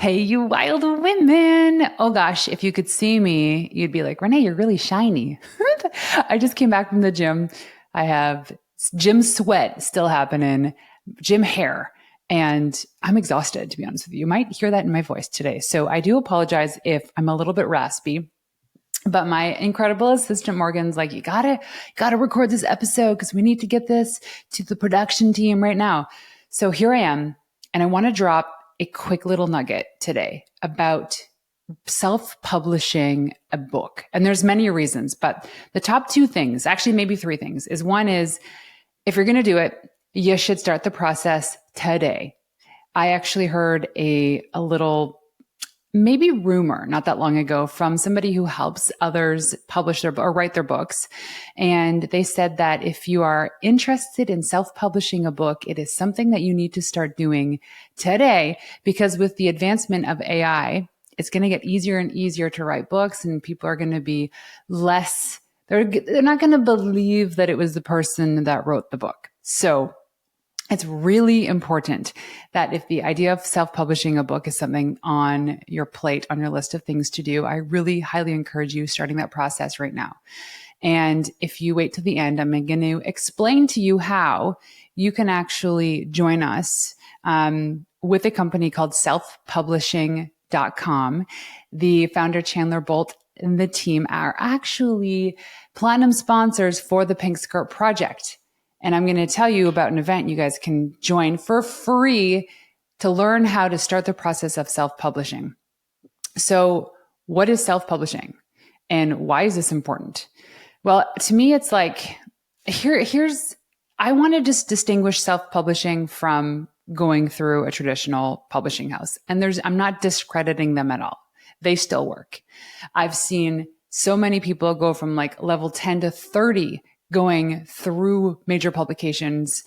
Hey, you wild women. Oh gosh, if you could see me, you'd be like, Renee, you're really shiny. I just came back from the gym. I have gym sweat still happening, gym hair, and I'm exhausted, to be honest with you. You might hear that in my voice today. So I do apologize if I'm a little bit raspy. But my incredible assistant Morgan's like, you gotta record this episode because we need to get this to the production team right now. So here I am, and I want to drop a quick little nugget today about self-publishing a book. And there's many reasons, but the top two things, actually maybe three things, is one is if you're going to do it, you should start the process today. I actually heard a little maybe rumor not that long ago from somebody who helps others publish their or write their books. And they said that if you are interested in self-publishing a book, it is something that you need to start doing today, because with the advancement of AI, it's going to get easier and easier to write books, and people are going to be less, they're not going to believe that it was the person that wrote the book. So it's really important that if the idea of self-publishing a book is something on your plate, on your list of things to do, I really highly encourage you starting that process right now. And if you wait till the end, I'm going to explain to you how you can actually join us with a company called selfpublishing.com. The founder, Chandler Bolt, and the team are actually platinum sponsors for the Pink Skirt Project. And I'm going to tell you about an event you guys can join for free to learn how to start the process of self-publishing. So what is self-publishing and why is this important? Well, to me, it's like, I want to just distinguish self-publishing from going through a traditional publishing house. And I'm not discrediting them at all. They still work. I've seen so many people go from like level 10 to 30 going through major publications,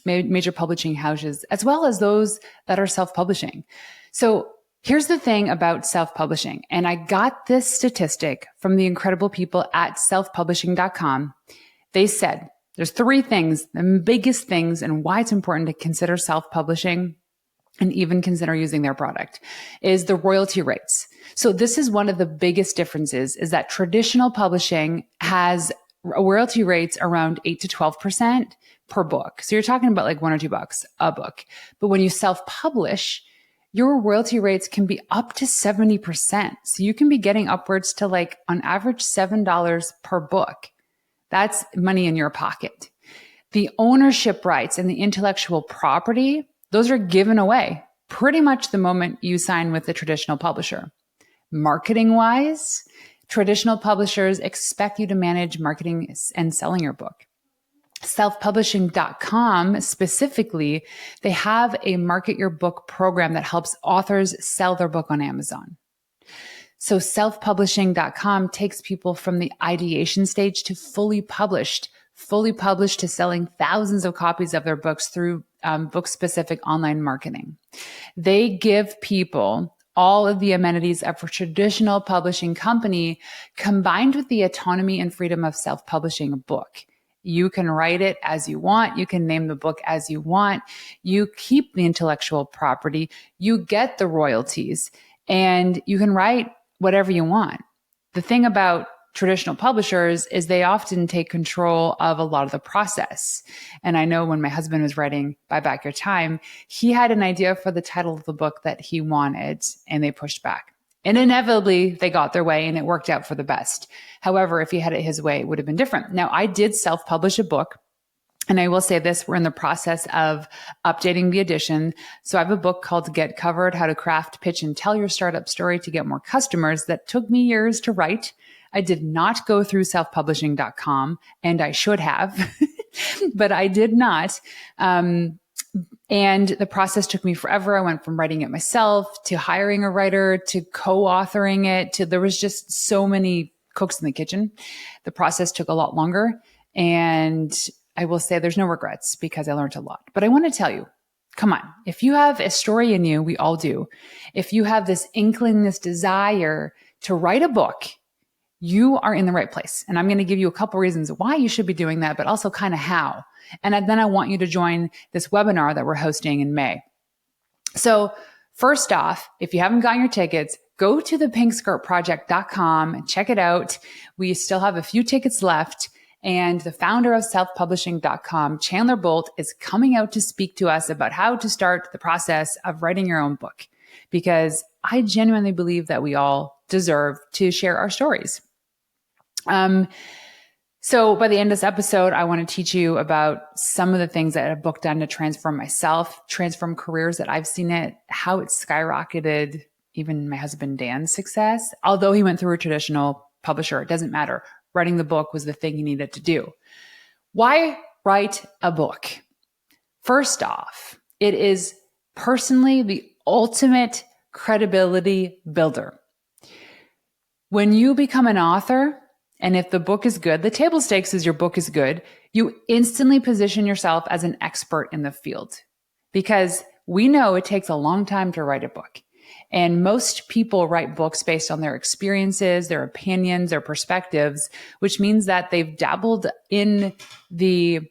major publishing houses, as well as those that are self-publishing. So here's the thing about self-publishing. And I got this statistic from the incredible people at selfpublishing.com. They said there's three things, the biggest things, and why it's important to consider self-publishing and even consider using their product is the royalty rates. So this is one of the biggest differences, is that traditional publishing has royalty rates around 8 to 12% per book. So you're talking about like $1 or $2 a book. But when you self-publish, your royalty rates can be up to 70%. So you can be getting upwards to like on average $7 per book. That's money in your pocket. The ownership rights and the intellectual property, those are given away pretty much the moment you sign with the traditional publisher. Marketing wise, traditional publishers expect you to manage marketing and selling your book. Selfpublishing.com specifically, they have a market your book program that helps authors sell their book on Amazon. So selfpublishing.com takes people from the ideation stage to fully published to selling thousands of copies of their books through book-specific online marketing. They give people all of the amenities of a traditional publishing company combined with the autonomy and freedom of self-publishing a book. You can write it as you want. You can name the book as you want. You keep the intellectual property. You get the royalties, and you can write whatever you want. The thing about traditional publishers is they often take control of a lot of the process. And I know when my husband was writing Buy Back Your Time, he had an idea for the title of the book that he wanted, and they pushed back. And inevitably, they got their way and it worked out for the best. However, if he had it his way, it would have been different. Now, I did self-publish a book. And I will say this, we're in the process of updating the edition. So I have a book called Get Covered, How to Craft, Pitch, and Tell Your Startup Story to Get More Customers that took me years to write. I did not go through selfpublishing.com, and I should have, but I did not. And the process took me forever. I went from writing it myself to hiring a writer to co-authoring it to, there was just so many cooks in the kitchen. The process took a lot longer, and I will say there's no regrets because I learned a lot. But I want to tell you, come on, if you have a story in you, we all do. If you have this inkling, this desire to write a book, you are in the right place. And I'm going to give you a couple reasons why you should be doing that, but also kind of how. And then I want you to join this webinar that we're hosting in May. So First off, if you haven't gotten your tickets, go to thepinkskirtproject.com and check it out. We still have a few tickets left. And the founder of selfpublishing.com, Chandler Bolt, is coming out to speak to us about how to start the process of writing your own book. Because I genuinely believe that we all deserve to share our stories. So by the end of this episode, I want to teach you about some of the things that a book done to transform myself, transform careers that I've seen it, how it skyrocketed even my husband Dan's success. Although he went through a traditional publisher, it doesn't matter. Writing the book was the thing he needed to do. Why write a book? First off, it is personally the ultimate credibility builder. When you become an author, and if the book is good, the table stakes is your book is good, you instantly position yourself as an expert in the field. Because we know it takes a long time to write a book. And most people write books based on their experiences, their opinions, their perspectives, which means that they've dabbled in the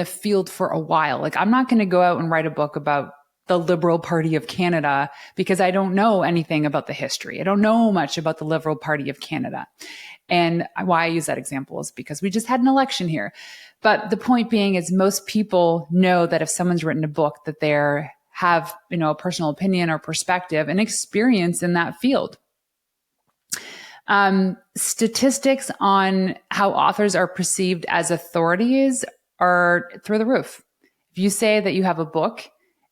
field for a while. Like, I'm not going to go out and write a book about the Liberal Party of Canada because I don't know anything about the history. I don't know much about the Liberal Party of Canada. And why I use that example is because we just had an election here. But the point being is most people know that if someone's written a book that they're have, a personal opinion or perspective and experience in that field. Statistics on how authors are perceived as authorities are through the roof. If you say that you have a book,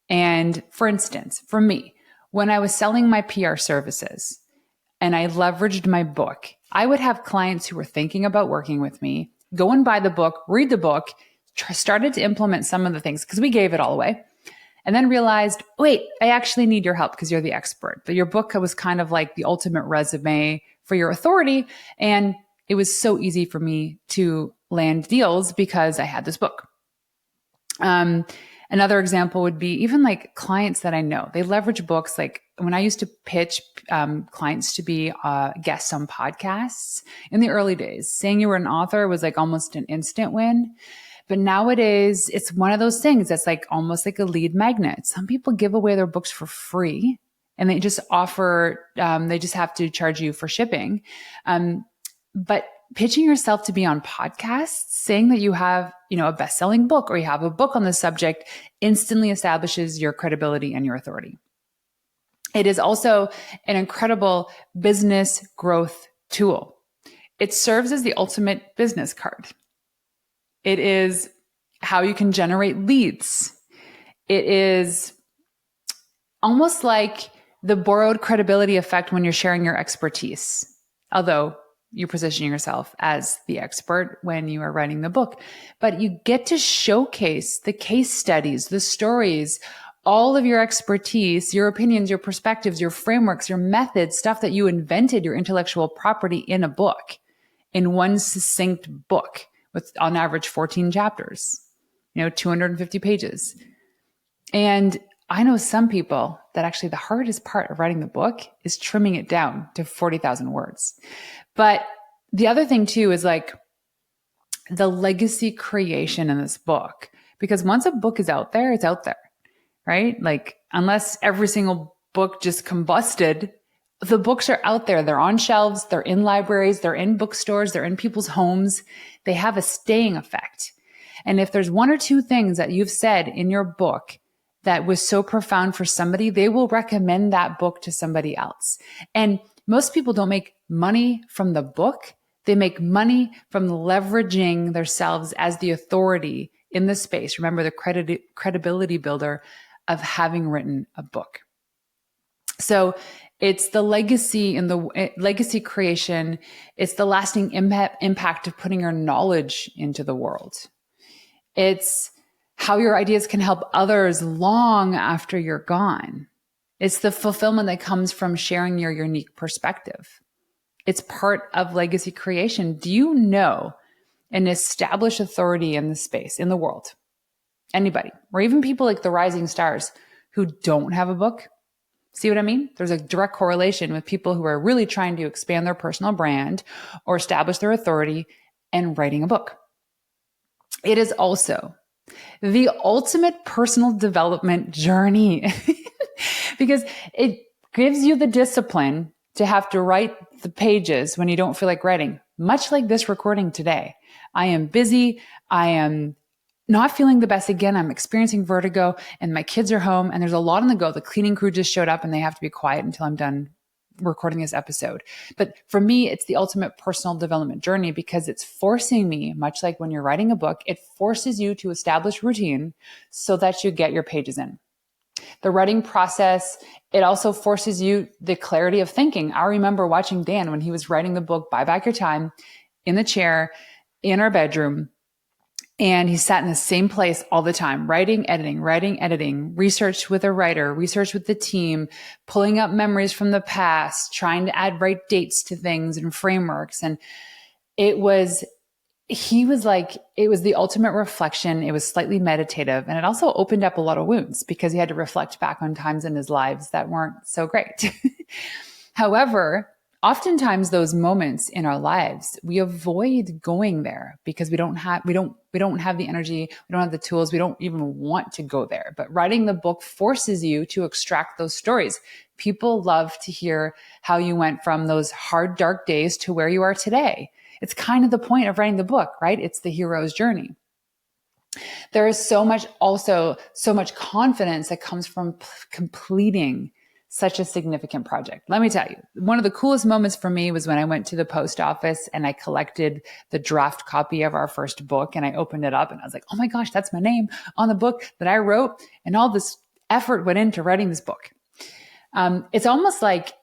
and for instance, for me, when I was selling my PR services and I leveraged my book, I would have clients who were thinking about working with me, go and buy the book, read the book, started to implement some of the things because we gave it all away. And then realized, wait, I actually need your help because you're the expert. But your book was kind of like the ultimate resume for your authority. And it was so easy for me to land deals because I had this book. Another example would be even like clients that I know. They leverage books. Like when I used to pitch clients to be guests on podcasts in the early days, saying you were an author was like almost an instant win. But nowadays, it's one of those things that's like almost like a lead magnet. Some people give away their books for free and they just offer, they just have to charge you for shipping. But pitching yourself to be on podcasts, saying that you have, a best-selling book or you have a book on the subject instantly establishes your credibility and your authority. It is also an incredible business growth tool. It serves as the ultimate business card. It is how you can generate leads. It is almost like the borrowed credibility effect when you're sharing your expertise, although you're positioning yourself as the expert when you are writing the book. But you get to showcase the case studies, the stories, all of your expertise, your opinions, your perspectives, your frameworks, your methods, stuff that you invented, your intellectual property in a book, in one succinct book. With on average 14 chapters, 250 pages. And I know some people that actually the hardest part of writing the book is trimming it down to 40,000 words. But the other thing too is like the legacy creation in this book, because once a book is out there, it's out there, right? Like unless every single book just combusted, the books are out there. They're on shelves. They're in libraries. They're in bookstores. They're in people's homes. They have a staying effect. And if there's one or two things that you've said in your book that was so profound for somebody, they will recommend that book to somebody else. And most people don't make money from the book. They make money from leveraging themselves as the authority in the space. Remember the credibility builder of having written a book. So it's the legacy and the legacy creation. It's the lasting impact of putting your knowledge into the world. It's how your ideas can help others long after you're gone. It's the fulfillment that comes from sharing your unique perspective. It's part of legacy creation. Do you know an established authority in the space, in the world? Anybody, or even people like the rising stars who don't have a book? See what I mean? There's a direct correlation with people who are really trying to expand their personal brand or establish their authority and writing a book. It is also the ultimate personal development journey. because it gives you the discipline to have to write the pages when you don't feel like writing, much like this recording today. I am busy. I am not feeling the best again. I'm experiencing vertigo and my kids are home and there's a lot on the go. The cleaning crew just showed up and they have to be quiet until I'm done recording this episode. But for me, it's the ultimate personal development journey because it's forcing me, much like when you're writing a book, it forces you to establish routine so that you get your pages in. The writing process, it also forces you the clarity of thinking. I remember watching Dan when he was writing the book, Buy Back Your Time, in the chair in our bedroom. And he sat in the same place all the time, writing, editing, research with a writer, research with the team, pulling up memories from the past, trying to add right dates to things and frameworks. And it was the ultimate reflection. It was slightly meditative. And it also opened up a lot of wounds because he had to reflect back on times in his lives that weren't so great. However, oftentimes those moments in our lives, we avoid going there because we don't have the energy, we don't have the tools, we don't even want to go there. But writing the book forces you to extract those stories. People love to hear how you went from those hard, dark days to where you are today. It's kind of the point of writing the book, right? It's the hero's journey. There is so much confidence that comes from completing such a significant project. Let me tell you, one of the coolest moments for me was when I went to the post office and I collected the draft copy of our first book and I opened it up and I was like, oh my gosh, that's my name on the book that I wrote. And all this effort went into writing this book. It's almost like,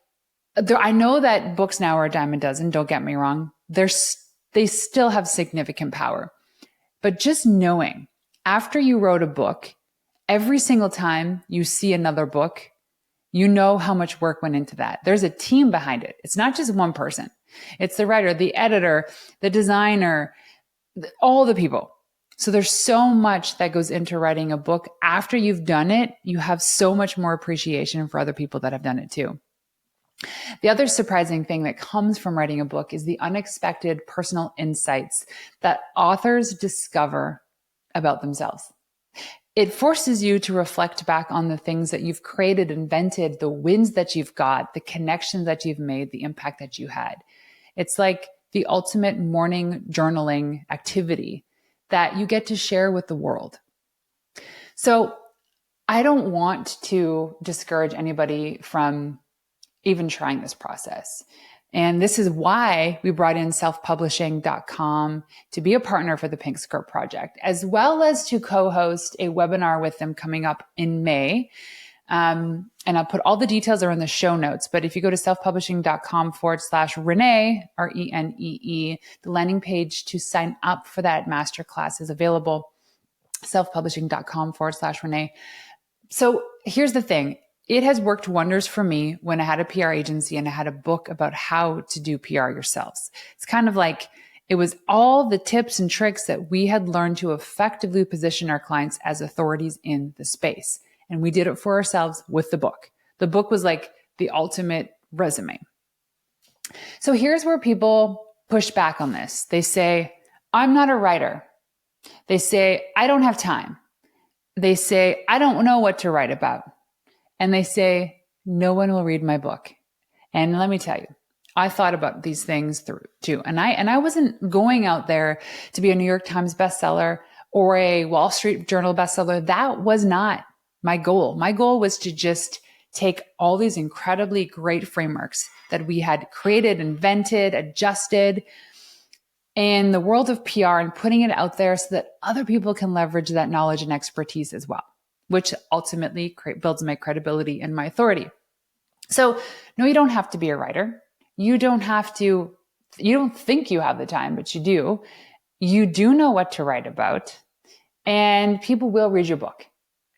I know that books now are a dime a dozen, don't get me wrong. They still have significant power. But just knowing after you wrote a book, every single time you see another book, you know how much work went into that. There's a team behind it. It's not just one person. It's the writer, the editor, the designer, all the people. So there's so much that goes into writing a book. After you've done it, you have so much more appreciation for other people that have done it too. The other surprising thing that comes from writing a book is the unexpected personal insights that authors discover about themselves. It forces you to reflect back on the things that you've created, invented, the wins that you've got, the connections that you've made, the impact that you had. It's like the ultimate morning journaling activity that you get to share with the world. So I don't want to discourage anybody from even trying this process. And this is why we brought in selfpublishing.com to be a partner for the Pink Skirt Project, as well as to co-host a webinar with them coming up in May. And I'll put all the details are in the show notes. But if you go to selfpublishing.com/Renee, RENEE, the landing page to sign up for that masterclass is available. Selfpublishing.com/Renee. So here's the thing. It has worked wonders for me when I had a PR agency and I had a book about how to do PR yourselves. It's kind of like it was all the tips and tricks that we had learned to effectively position our clients as authorities in the space. And we did it for ourselves with the book. The book was like the ultimate resume. So here's where people push back on this. They say, I'm not a writer. They say, I don't have time. They say, I don't know what to write about. And they say, no one will read my book. And let me tell you, I thought about these things through too. And I wasn't going out there to be a New York Times bestseller or a Wall Street Journal bestseller. That was not my goal. My goal was to just take all these incredibly great frameworks that we had created, invented, adjusted in the world of PR and putting it out there so that other people can leverage that knowledge and expertise as well, which ultimately builds my credibility and my authority. So no, you don't have to be a writer. You don't think you have the time, but you do. You do know what to write about and people will read your book.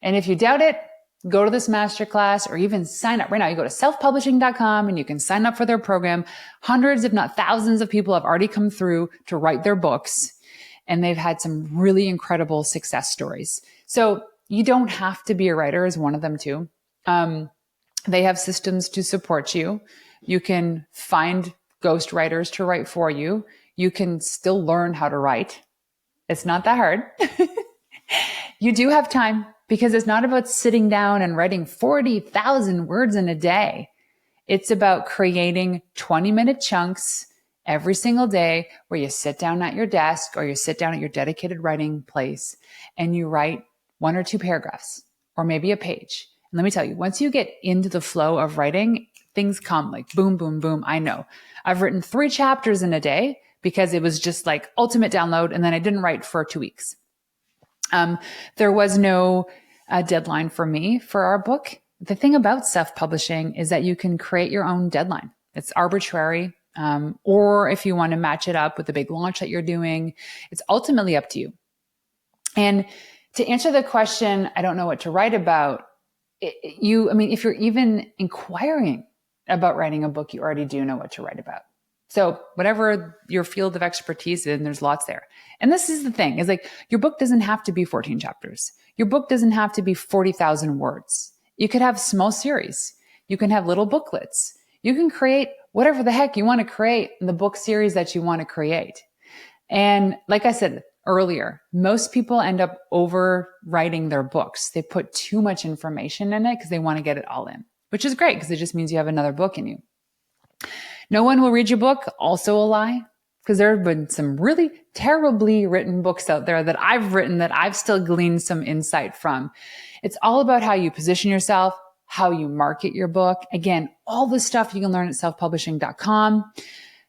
And if you doubt it, go to this masterclass or even sign up right now. You go to selfpublishing.com and you can sign up for their program. Hundreds, if not thousands of people have already come through to write their books and they've had some really incredible success stories. So you don't have to be a writer is one of them too. They have systems to support you. You can find ghost writers to write for you. You can still learn how to write. It's not that hard. You do have time. because it's not about sitting down and writing 40,000 words in a day. It's about creating 20-minute chunks every single day where you sit down at your desk or you sit down at your dedicated writing place and you write 1 or 2 paragraphs or maybe a page. And let me tell you, once you get into the flow of writing, things come like boom, boom, boom. I know I've written 3 chapters in a day because it was just like ultimate download. And then I didn't write for 2 weeks. There was no deadline for me for our book. The thing about self-publishing is that you can create your own deadline. It's arbitrary. Or if you want to match it up with the big launch that you're doing, it's ultimately up to you. And to answer the question, I don't know what to write about. If you're even inquiring about writing a book, you already do know what to write about. So whatever your field of expertise is, there's lots there. And this is the thing, is like your book doesn't have to be 14 chapters. Your book doesn't have to be 40,000 words. You could have small series. You can have little booklets. You can create whatever the heck you want to create in the book series that you want to create. And like I said earlier, most people end up overwriting their books. They put too much information in it because they want to get it all in, which is great because it just means you have another book in you. No one will read your book, also a lie, because there have been some really terribly written books out there that I've written that I've still gleaned some insight from. It's all about how you position yourself, how you market your book. Again, all the stuff you can learn at selfpublishing.com.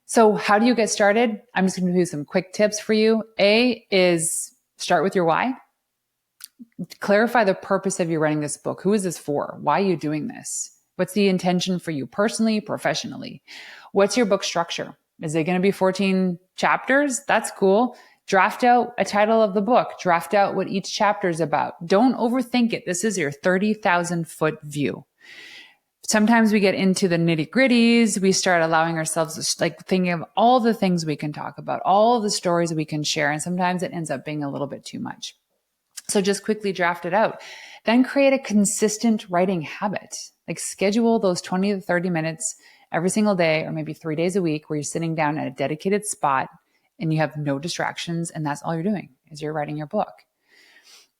So how do you get started? I'm just going to do some quick tips for you. A is start with your why. Clarify the purpose of you writing this book. Who is this for? Why are you doing this? What's the intention for you personally, professionally? What's your book structure? Is it going to be 14 chapters? That's cool. Draft out a title of the book. Draft out what each chapter is about. Don't overthink it. This is your 30,000 foot view. Sometimes we get into the nitty gritties. We start allowing ourselves to like thinking of all the things we can talk about, all the stories we can share. And sometimes it ends up being a little bit too much. So just quickly draft it out. Then create a consistent writing habit. Like schedule those 20 to 30 minutes every single day, or maybe 3 days a week where you're sitting down at a dedicated spot and you have no distractions. And that's all you're doing is you're writing your book.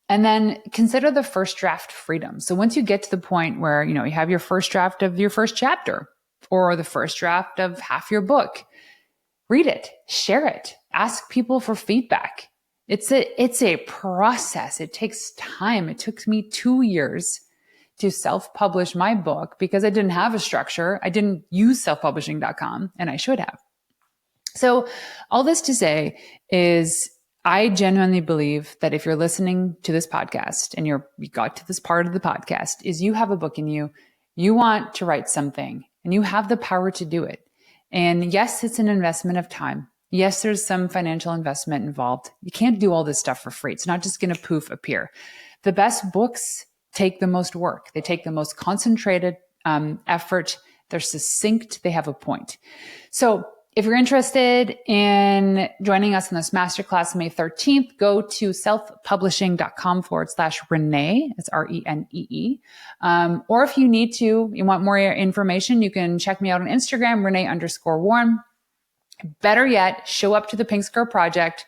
And then consider the first draft freedom. So once you get to the point where, you have your first draft of your first chapter or the first draft of half your book, read it, share it, ask people for feedback. It's a process. It takes time. It took me 2 years to self-publish my book because I didn't have a structure. I didn't use selfpublishing.com, and I should have. So all this to say is I genuinely believe that if you're listening to this podcast and you got to this part of the podcast, is you have a book in you, you want to write something, and you have the power to do it. And yes, it's an investment of time. Yes, there's some financial investment involved. You can't do all this stuff for free. It's not just going to poof appear. The best books take the most work. They take the most concentrated effort. They're succinct. They have a point. So if you're interested in joining us in this masterclass May 13th, go to selfpublishing.com/Renee. It's RENEE. Or if you want more information, you can check me out on Instagram, Renee_Warren. Better yet, show up to the Pink Skirt Project.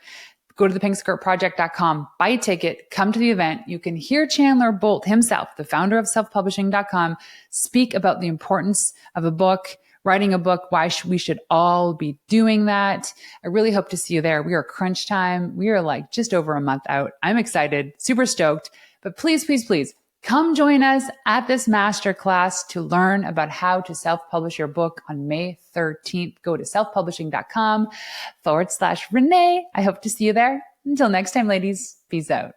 Go to thepinkskirtproject.com, buy a ticket, come to the event. You can hear Chandler Bolt himself, the founder of selfpublishing.com, speak about the importance of a book, writing a book, why we should all be doing that. I really hope to see you there. We are crunch time. We are like just over a month out. I'm excited, super stoked, but please, please, please come join us at this masterclass to learn about how to self-publish your book on May 13th. Go to selfpublishing.com/Renee. I hope to see you there. Until next time, ladies, peace out.